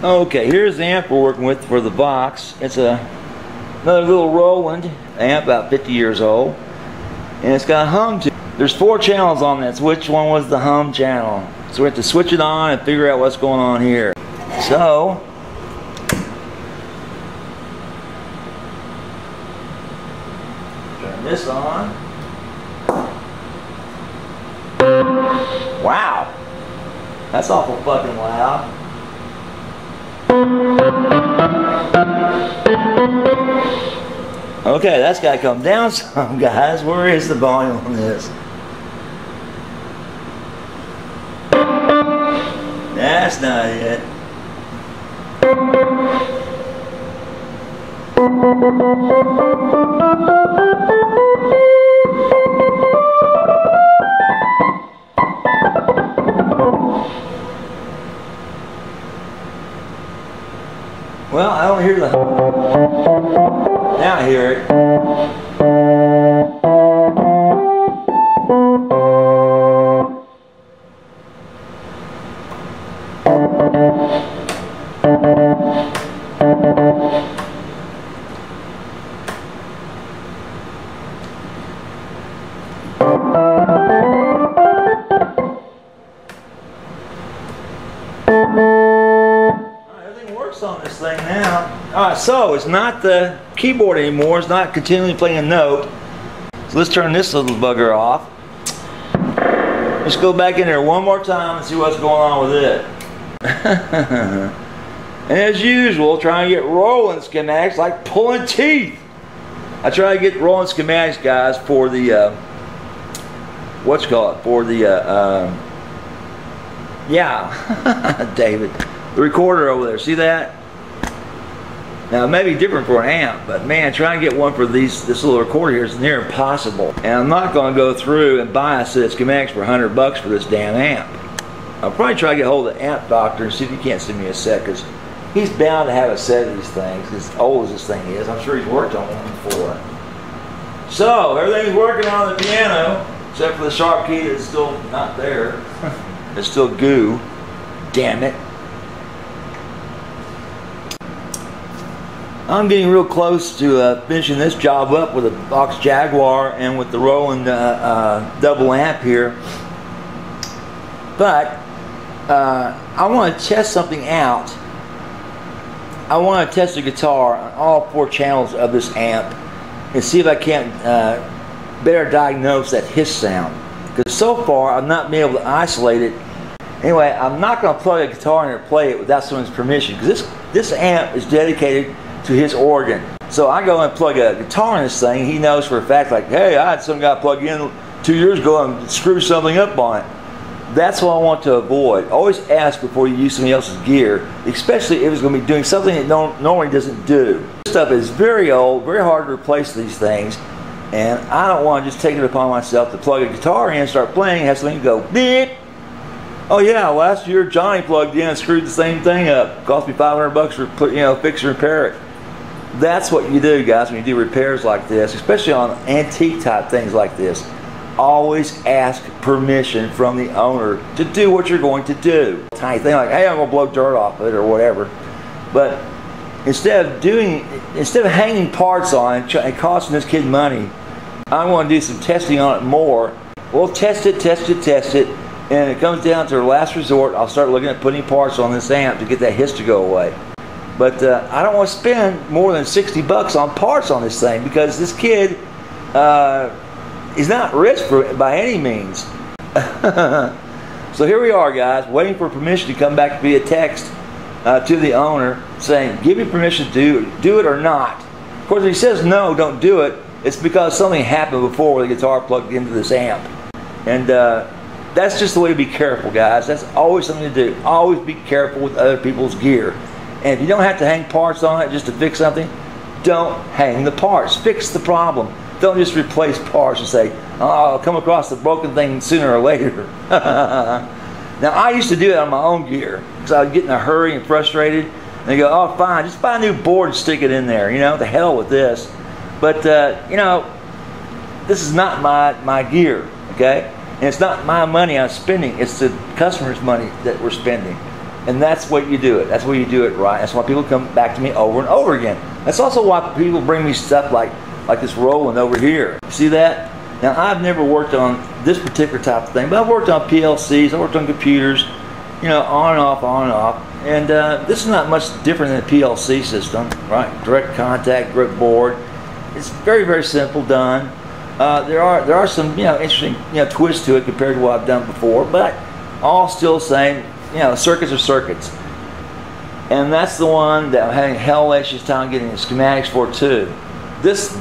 Okay, here's the amp we're working with for the box. It's another little Roland amp, about 50 years old, and it's got a hum to it. There's 4 channels on this. Which one was the hum channel? So we have to switch it on and figure out what's going on here. So turn this on. Wow, that's awful fucking loud. Okay, that's got to come down some, guys. Where is the volume on this? That's not it. Well, I don't hear the... Now I hear it. On this thing now. Alright, so it's not the keyboard anymore, it's not continually playing a note. So let's turn this little bugger off. Let's go back in there one more time and see what's going on with it. And as usual, trying to get Roland schematics like pulling teeth. I try to get Roland schematics, guys, for the for the yeah, David, the recorder over there. See that? Now it may be different for an amp, but man, trying to get one for this little recorder here is near impossible. And I'm not going to go through and buy a set of schematics for $100 for this damn amp. I'll probably try to get a hold of the amp doctor and see if he can't send me a set, because he's bound to have a set of these things, as old as this thing is. I'm sure he's worked on one before. So everything's working on the piano, except for the sharp key that's still not there. It's still goo. Damn it. I'm getting real close to finishing this job up with a Box Jaguar and with the Roland double amp here. But I want to test something out. I want to test the guitar on all 4 channels of this amp and see if I can't better diagnose that hiss sound. Because so far I've not been able to isolate it. Anyway, I'm not going to plug a guitar in there and play it without someone's permission, because this amp is dedicated to his organ. So I go and plug a guitar in this thing. He knows for a fact, like, hey, I had some guy plug in 2 years ago and screw something up on it. That's what I want to avoid. Always ask before you use somebody else's gear, especially if it's going to be doing something it normally doesn't do. This stuff is very old, very hard to replace these things, and I don't want to just take it upon myself to plug a guitar in and start playing and have something go beep. Oh yeah, last year Johnny plugged in and screwed the same thing up. Cost me $500 for fix and repair it. That's what you do, guys, when you do repairs like this, especially on antique type things like this. Always ask permission from the owner to do what you're going to do. Tiny thing like, hey, I'm going to blow dirt off of it or whatever. But instead of hanging parts on it and costing this kid money, I want to do some testing on it more. We'll test it, and it comes down to the last resort. I'll start looking at putting parts on this amp to get that hiss to go away. But I don't want to spend more than $60 on parts on this thing, because this kid is not rich by any means. So here we are, guys, waiting for permission to come back via text to the owner saying, give me permission to do it or not. Of course, if he says no, don't do it, it's because something happened before with the guitar plugged into this amp. And that's just the way to be careful, guys. That's always something to do. Always be careful with other people's gear. And if you don't have to hang parts on it just to fix something, don't hang the parts. Fix the problem. Don't just replace parts and say, oh, I'll come across the broken thing sooner or later. Now, I used to do that on my own gear, because I would get in a hurry and frustrated. And they go, oh, fine, just buy a new board and stick it in there. The hell with this. But, this is not my gear, okay? And it's not my money I'm spending. It's the customer's money that we're spending. And that's what you do it. That's why you do it right. That's why people come back to me over and over again. That's also why people bring me stuff like this Roland over here. See that? Now, I've never worked on this particular type of thing, but I've worked on PLCs, I've worked on computers, you know, on and off, on and off. And this is not much different than a PLC system, right? Direct contact, direct board. It's very, very simple done. There are some, you know, interesting, you know, twists to it compared to what I've done before, but all still saying, you know, circuits are circuits. And that's the one that I'm having hellacious time getting the schematics for too. This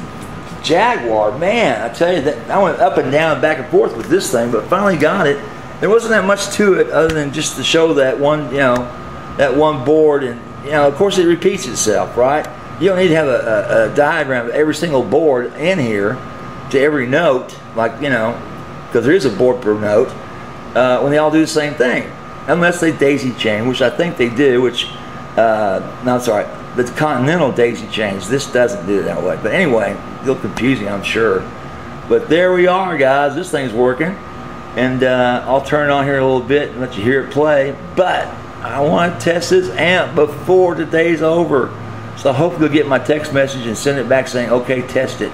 Jaguar, man, I tell you that I went up and down and back and forth with this thing, but finally got it. There wasn't that much to it other than just to show that one, you know, that one board, and you know, of course it repeats itself, right? You don't need to have a diagram of every single board in here to every note, like, you know, because there is a board per note, when they all do the same thing, unless they daisy chain, which I think they do, which, no, sorry, the Continental daisy chains. This doesn't do it that way. But anyway, a little confusing, I'm sure. But there we are, guys. This thing's working. And I'll turn it on here a little bit and let you hear it play. But I want to test this amp before the day's over. So I hope you'll get my text message and send it back saying, okay, test it.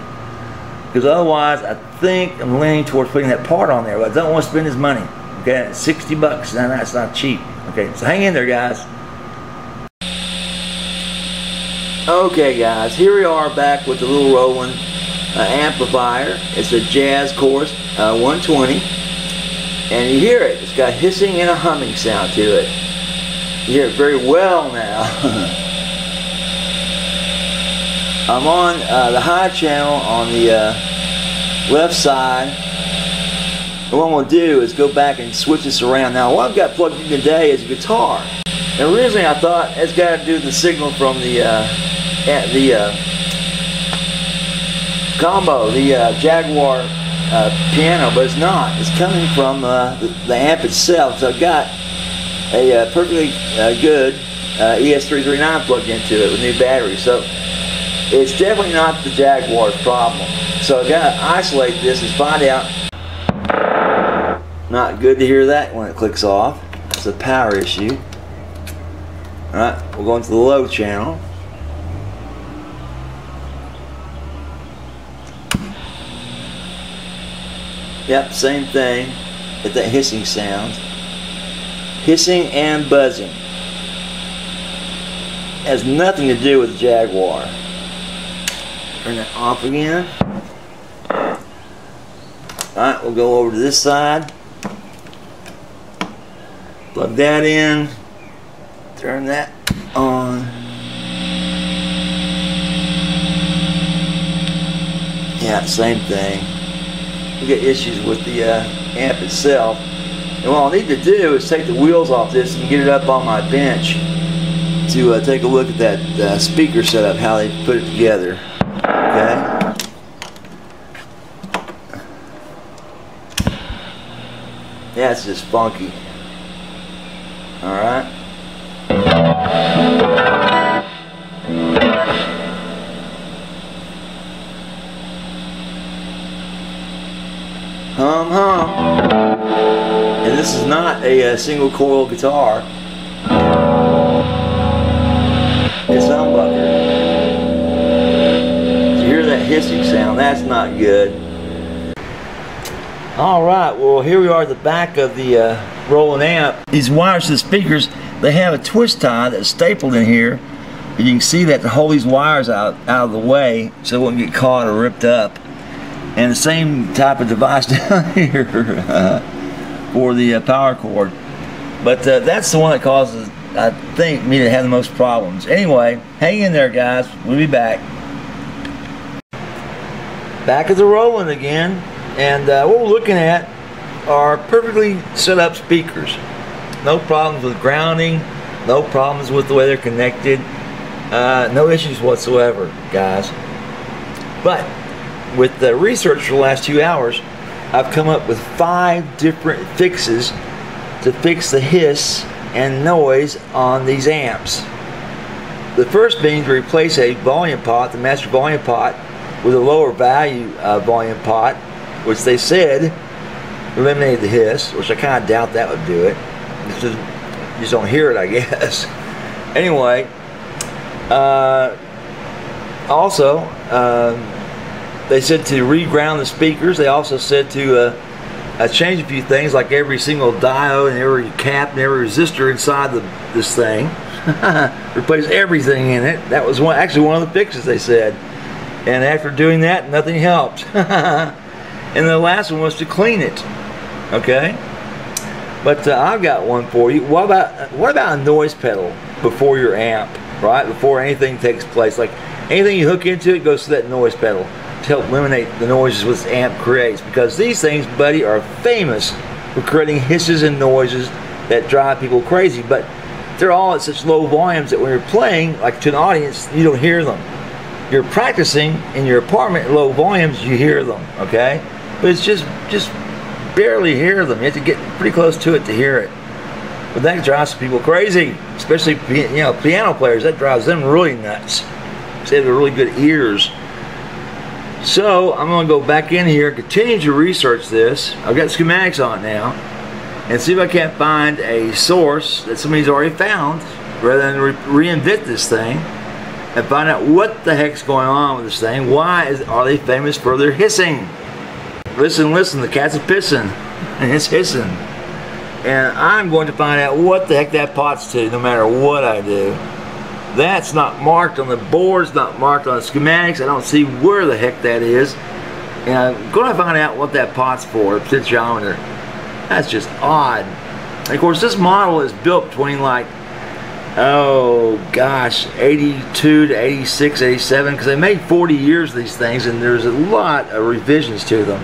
Because otherwise, I think I'm leaning towards putting that part on there. But I don't want to spend his money. Okay, it's 60 bucks. Now that's not cheap. Okay, so hang in there, guys. Okay, guys, here we are back with the little Roland amplifier. It's a Jazz Chorus 120. And you hear it. It's got hissing and a humming sound to it. You hear it very well now. I'm on the high channel on the left side. And what I'm going to do is go back and switch this around. Now, what I've got plugged in today is a guitar. And originally I thought it's got to do with the signal from the combo, the Jaguar piano, but it's not. It's coming from the amp itself. So I've got a perfectly good ES339 plugged into it with new batteries. So it's definitely not the Jaguar's problem. So I've got to isolate this and find out. Not good to hear that when it clicks off. It's a power issue. Alright, we'll go into the low channel. Yep, same thing. Get that hissing sound. Hissing and buzzing. Has nothing to do with the Jaguar. Turn that off again. Alright, we'll go over to this side. Plug that in. Turn that on. Yeah, same thing. We get issues with the amp itself. And what I'll need to do is take the wheels off this and get it up on my bench to take a look at that speaker setup, how they put it together. Okay. Yeah, it's just funky. Alright. Hum hum. And this is not a single coil guitar. It's humbucker. So you hear that hissing sound, that's not good. Alright, well here we are at the back of the Roland amp. These wires to the speakers, they have a twist tie that's stapled in here. And you can see that to hold these wires out of the way so it won't get caught or ripped up. And the same type of device down here for the power cord. But that's the one that causes, I think, me to have the most problems. Anyway, hang in there, guys. We'll be back. Back at the Roland again. And what we're looking at are perfectly set up speakers. No problems with grounding. No problems with the way they're connected. No issues whatsoever, guys. But with the research for the last 2 hours, I've come up with 5 different fixes to fix the hiss and noise on these amps. The first being to replace a volume pot, the master volume pot, with a lower value volume pot, which they said eliminated the hiss, which I kind of doubt that would do it. just don't hear it, I guess. Anyway, also, they said to reground the speakers. They also said to change a few things, like every single diode and every cap and every resistor inside this thing. Replace everything in it. That was actually one of the fixes, they said. And after doing that, nothing helped. And the last one was to clean it. Okay? But I've got one for you. What about a noise pedal before your amp, right? Before anything takes place. Like anything you hook into it goes to that noise pedal to help eliminate the noises this amp creates. Because these things, buddy, are famous for creating hisses and noises that drive people crazy. But they're all at such low volumes that when you're playing, like to an audience, you don't hear them. You're practicing in your apartment at low volumes, you hear them, okay? But it's just barely hear them. You have to get pretty close to it to hear it. But that drives people crazy, especially piano players. That drives them really nuts. They have really good ears. So I'm going to go back in here, continue to research this. I've got schematics on it now, and see if I can't find a source that somebody's already found, rather than reinvent this thing, and find out what the heck's going on with this thing. Why are they famous for their hissing? Listen, listen, the cat's a pissing, and it's hissing. And I'm going to find out what the heck that pot's to, no matter what I do. That's not marked on the board, it's not marked on the schematics. I don't see where the heck that is. And I'm going to find out what that pot's for, potentiometer. That's just odd. And of course, this model is built between like, oh gosh, 82 to 86, 87, because they made 40 years of these things, and there's a lot of revisions to them.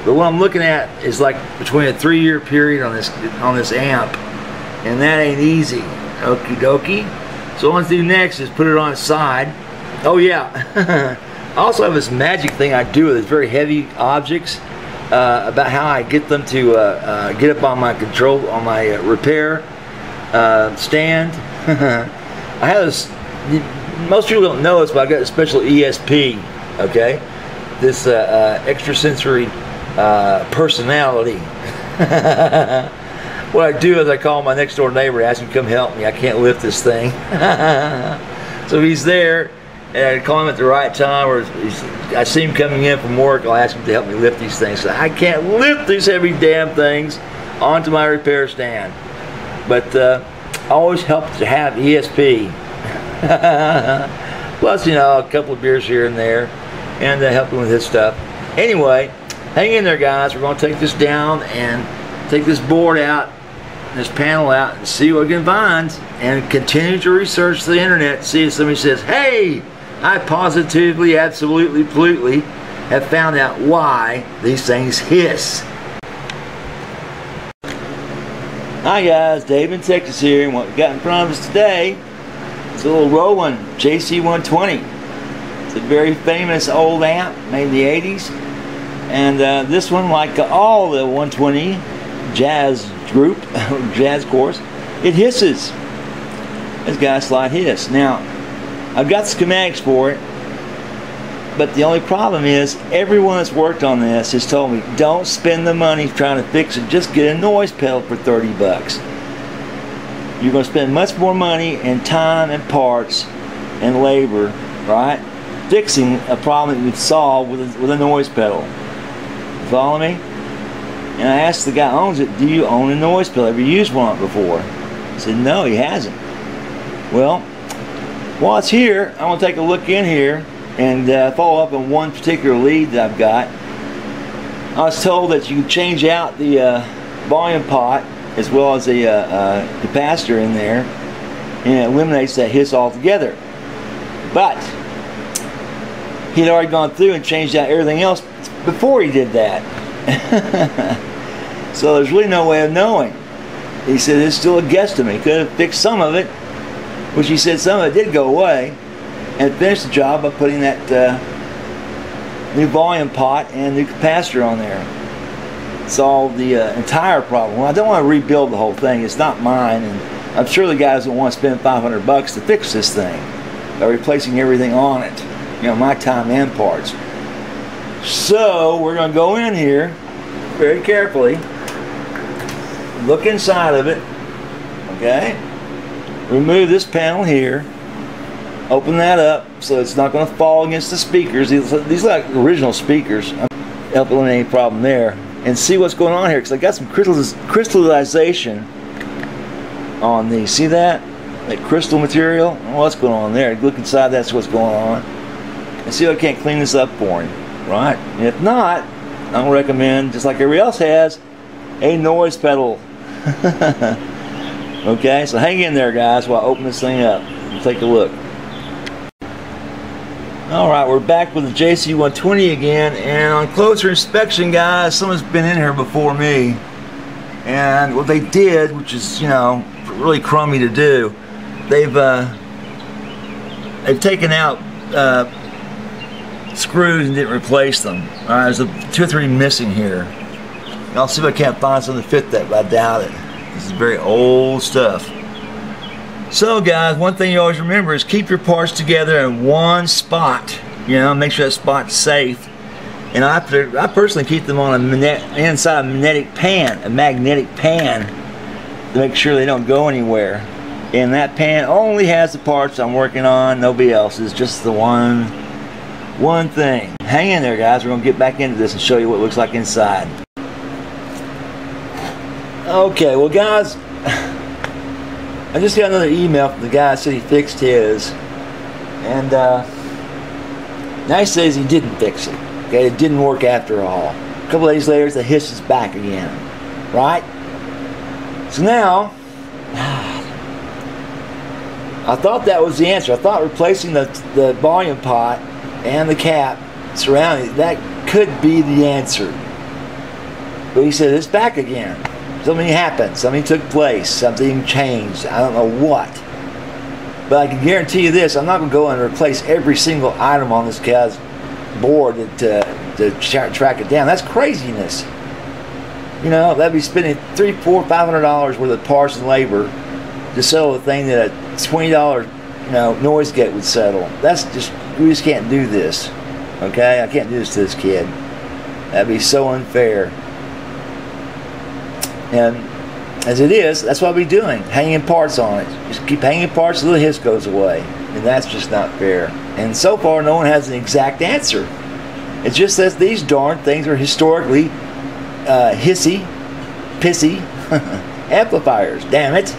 But what I'm looking at is like between a 3-year period on this amp, and that ain't easy. Okie dokie. So what I'm going to do next is put it on its side. Oh yeah, I also have this magic thing I do with these very heavy objects, about how I get them to get up on my control, on my repair stand. I have this, most people don't know this, but I've got a special ESP, okay? This extrasensory personality. What I do is I call my next door neighbor and ask him to come help me. I can't lift this thing. So he's there, and I call him at the right time, or I see him coming in from work, I'll ask him to help me lift these things. So I can't lift these heavy damn things onto my repair stand. But always helps to have ESP. Plus, you know, a couple of beers here and there, and helping with his stuff. Anyway, hang in there, guys. We're going to take this down and take this board out, this panel out, and see what we can find, and continue to research the internet, see if somebody says, hey, I positively, absolutely, politely have found out why these things hiss. Hi guys, Dave in Texas here, and what we got in front of us today is a little Roland JC120. It's a very famous old amp made in the 80s, and this one, like all the 120 jazz group, jazz course, it hisses. It's got a slight hiss. Now, I've got schematics for it, but the only problem is everyone that's worked on this has told me, don't spend the money trying to fix it, just get a noise pedal for 30 bucks. You're going to spend much more money and time and parts and labor, right, fixing a problem that you can solve with a noise pedal. You follow me? And I asked the guy who owns it, do you own a noise pedal? Have you used one before? He said, no, he hasn't. Well, while it's here, I'm going to take a look in here and follow up on one particular lead that I've got. I was told that you can change out the volume pot as well as the capacitor in there, and it eliminates that hiss altogether. But he'd already gone through and changed out everything else before he did that. So there's really no way of knowing. He said it's still a guesstimate. He could have fixed some of it, which he said some of it did go away, and finished the job by putting that new volume pot and new capacitor on there. Solved the entire problem. Well, I don't want to rebuild the whole thing. It's not mine, and I'm sure the guy doesn't want to spend 500 bucks to fix this thing by replacing everything on it. You know, my time and parts. So we're going to go in here very carefully, look inside of it, Okay, remove this panel here, open that up so it's not going to fall against the speakers. These are like original speakers. Help eliminate any problem there, and see what's going on here, because I got some crystallization on these. See that crystal material? What's going on there? Look inside, that's what's going on, and see if I can't clean this up for him. Right, and if not, I'll recommend, just like everybody else has, a noise pedal. Okay, so hang in there, guys, while I open this thing up and take a look. Alright, we're back with the JC120 again, and on closer inspection, guys, someone's been in here before me, and what they did, which is, you know, really crummy to do, they've taken out screws and didn't replace them. Alright, there's 2 or 3 missing here. And I'll see if I can't find something to fit that, but I doubt it. This is very old stuff. So guys, one thing you always remember is keep your parts together in one spot. You know, make sure that spot's safe. And I personally keep them on inside a magnetic pan to make sure they don't go anywhere. And that pan only has the parts I'm working on, nobody else's, just the one thing. Hang in there, guys. We're gonna get back into this and show you what it looks like inside. Okay, well guys, I just got another email from the guy that said he fixed his, and now he says he didn't fix it. Okay, it didn't work after all. A couple days later, the hiss is back again, right? So now, I thought that was the answer. I thought replacing the volume pot and the cap surrounding it, that could be the answer. But he said it's back again. Something happened, something took place, something changed, I don't know what. But I can guarantee you this, I'm not going to go and replace every single item on this guy's board to track it down. That's craziness. You know, that'd be spending $300, $400, $500 worth of parts and labor to settle a thing that a $20, you know, noise gate would settle. That's just, we just can't do this. Okay, I can't do this to this kid. That'd be so unfair. And as it is, that's what I'll be doing, hanging parts on it. Just keep hanging parts until the hiss goes away. And that's just not fair. And so far, no one has an exact answer. It just says these darn things are historically hissy, pissy amplifiers. Damn it.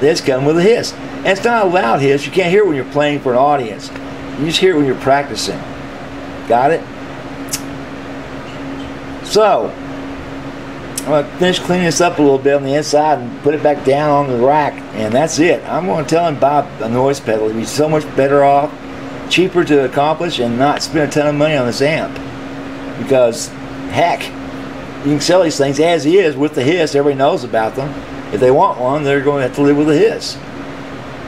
They just come with a hiss. And it's not a loud hiss. You can't hear it when you're playing for an audience. You just hear it when you're practicing. Got it? So, I'm going to finish cleaning this up a little bit on the inside and put it back down on the rack, and that's it. I'm going to tell him buy a noise pedal. It'd be so much better off, cheaper to accomplish, and not spend a ton of money on this amp. Because, heck, you can sell these things as is with the hiss. Everybody knows about them. If they want one, they're going to have to live with the hiss.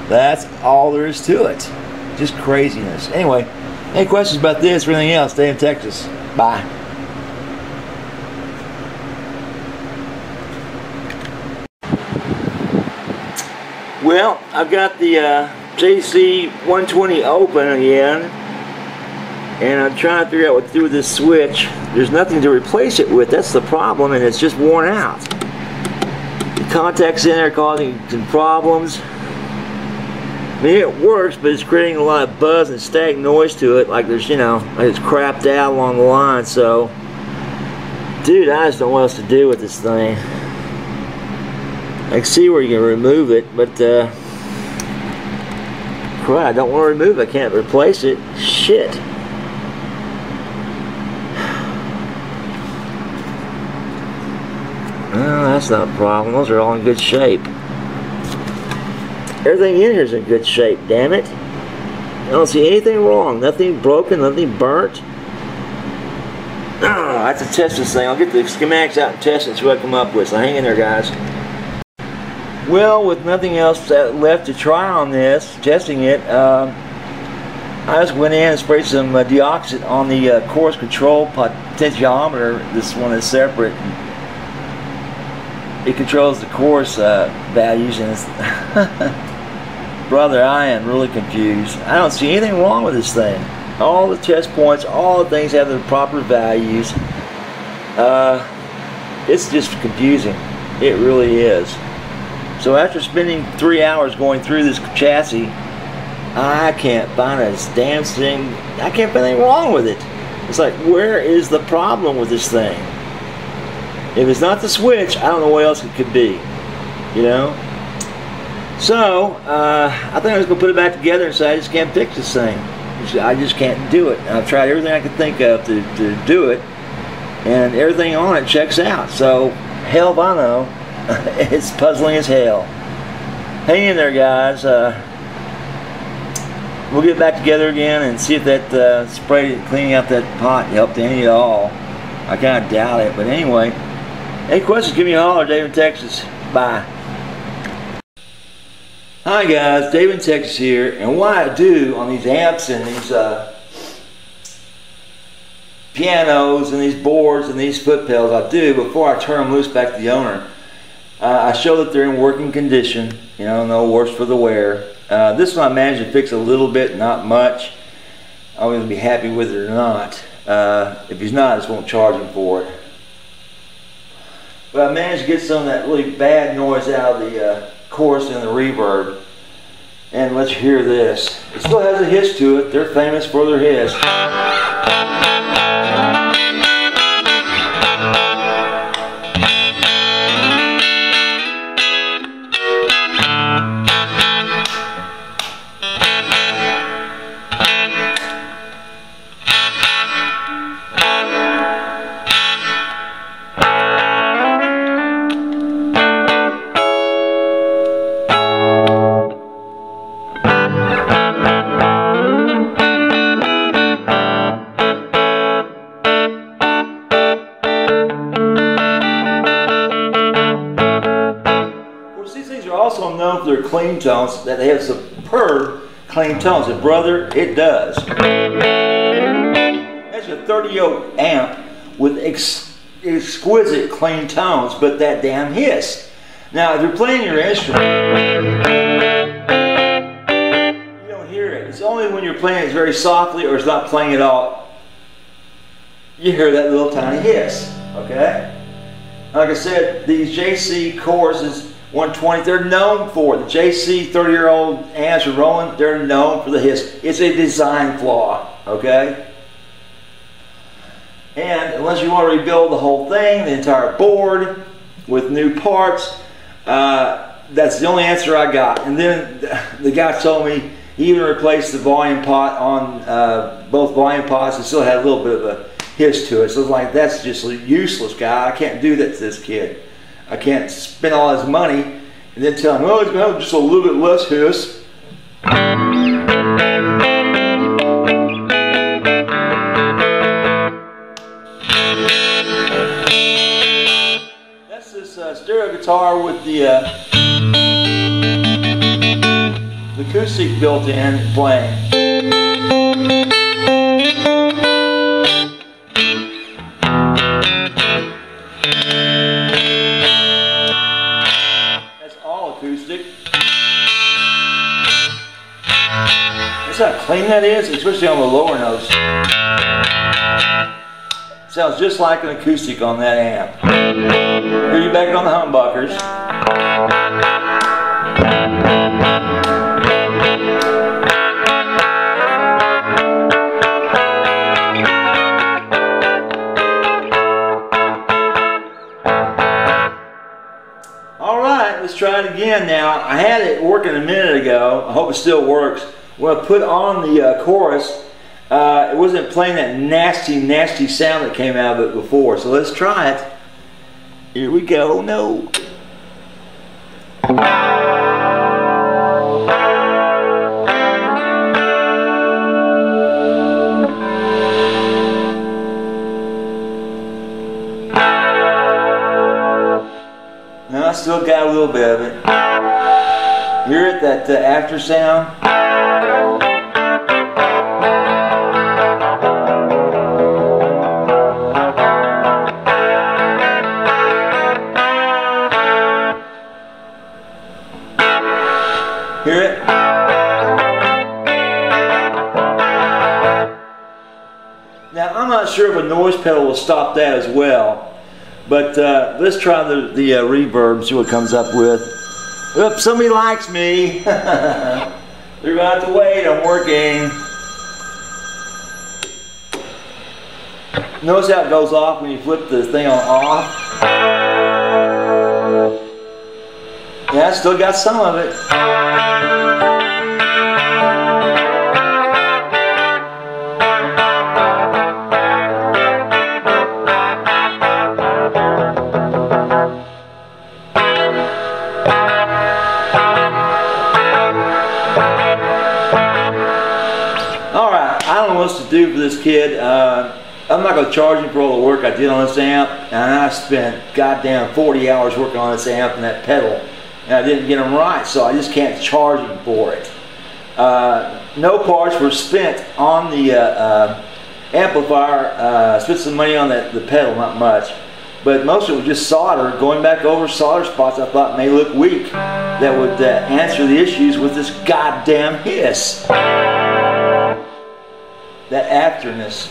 That's all there is to it. Just craziness. Anyway, any questions about this or anything else, stay in Texas. Bye. Well, I've got the JC120 open again, and I'm trying to figure out what to do with this switch. There's nothing to replace it with. That's the problem, and it's just worn out. The contact's in there causing some problems. I mean, it works, but it's creating a lot of buzz and static noise to it, like there's, you know, like it's crapped out along the line. So, dude, I just don't know what else to do with this thing. I can see where you can remove it, but crap, I don't want to remove it. I can't replace it. Shit. Well, that's not a problem. Those are all in good shape. Everything in here is in good shape, damn it. I don't see anything wrong. Nothing broken, nothing burnt. I have to test this thing. I'll get the schematics out and test it and see what I come up with. So hang in there, guys. Well, with nothing else left to try on this, testing it, I just went in and sprayed some deoxit on the course control potentiometer. This one is separate. It controls the course values, and it's brother, I am really confused. I don't see anything wrong with this thing. All the test points, all the things have the proper values. It's just confusing. It really is. So after spending 3 hours going through this chassis, I can't find a damn thing. I can't find anything wrong with it. It's like, where is the problem with this thing? If it's not the switch, I don't know what else it could be. You know? So, I think I was going to put it back together and say I just can't fix this thing. I just can't do it. And I've tried everything I could think of to do it, and everything on it checks out. So, hell if I know. It's puzzling as hell. Hang in there, guys. We'll get back together again and see if that spray cleaning out that pot helped any at all. I kind of doubt it, but anyway. Any questions, give me a holler. Dave in Texas. Bye. Hi guys, Dave in Texas here, and what I do on these amps and these pianos and these boards and these foot pedals, I do before I turn them loose back to the owner. I show that they're in working condition, you know, no worse for the wear. This one I managed to fix a little bit, not much. I'm going to be happy with it or not. If he's not, I just won't charge him for it. But I managed to get some of that really bad noise out of the chorus and the reverb. And let's hear this. It still has a hiss to it. They're famous for their hiss. Also known for their clean tones, that they have superb clean tones. And brother, it does. That's a 30-ohm amp with exquisite clean tones, but that damn hiss. Now, if you're playing your instrument, you don't hear it. It's only when you're playing it very softly or it's not playing at all, you hear that little tiny hiss, okay? Like I said, these JC choruses 120, they're known for the JC 30-year-old amps or Roland, they're known for the hiss. It's a design flaw, okay? And unless you want to rebuild the whole thing, the entire board, with new parts, that's the only answer I got. And then the guy told me he even replaced the volume pot on both volume pots and still had a little bit of a hiss to it. So it's like, that's just useless, guy. I can't do that to this kid. I can't spend all his money and then tell him, oh, it's going to have just a little bit less hiss. That's this stereo guitar with the acoustic built in playing. Acoustic. That's how clean that is, especially on the lower notes. Sounds just like an acoustic on that amp. Here you back on the humbuckers. Let's try it again now. I had it working a minute ago. I hope it still works. When I put on the chorus, it wasn't playing that nasty, nasty sound that came out of it before. So let's try it. Here we go. No. I still got a little bit of it. Hear it, that after sound? Hear it? Now, I'm not sure if a noise pedal will stop that as well. But let's try the reverb and see what it comes up with. Oops, somebody likes me. They're gonna have to wait, I'm working. Notice how it goes off when you flip the thing on off? Yeah, I still got some of it. Alright, I don't know what to do for this kid. I'm not going to charge him for all the work I did on this amp, and I spent goddamn 40 hours working on this amp and that pedal, and I didn't get them right, so I just can't charge him for it. No parts were spent on the amplifier. Spent some money on the pedal, not much, but most of it was just solder, going back over solder spots I thought may look weak that would answer the issues with this goddamn hiss. That afterness.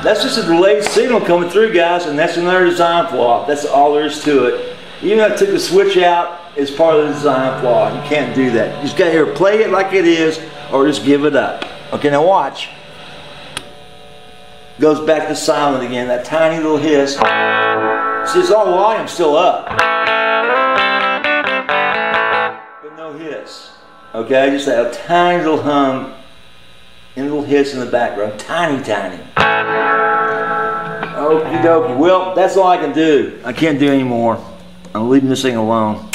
That's just a delayed signal coming through, guys, and that's another design flaw. That's all there is to it. Even if I took the switch out, it's part of the design flaw. You can't do that. You just got to either play it like it is or just give it up. Okay, now watch. Goes back to silent again, that tiny little hiss. See, it's all volume still up. But no hiss. Okay, just that tiny little hum and a little hiss in the background. Tiny, tiny. Okie dokie. Well, that's all I can do. I can't do any more. I'm leaving this thing alone.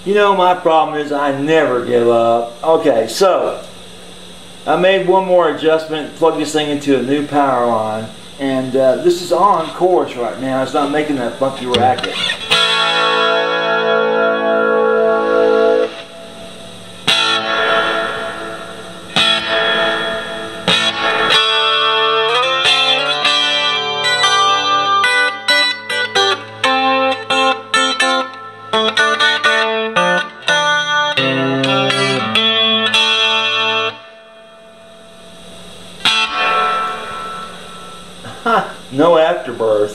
You know, my problem is I never give up. Okay, so I made one more adjustment, plugged this thing into a new power line, and this is on chorus right now. It's not making that funky racket. No afterbirth.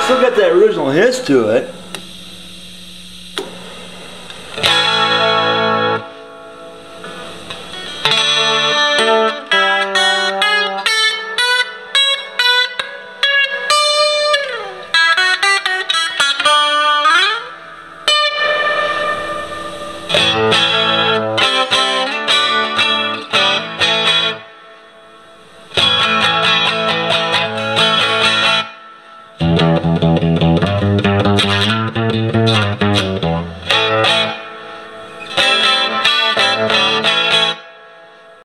Still got that original hiss to it.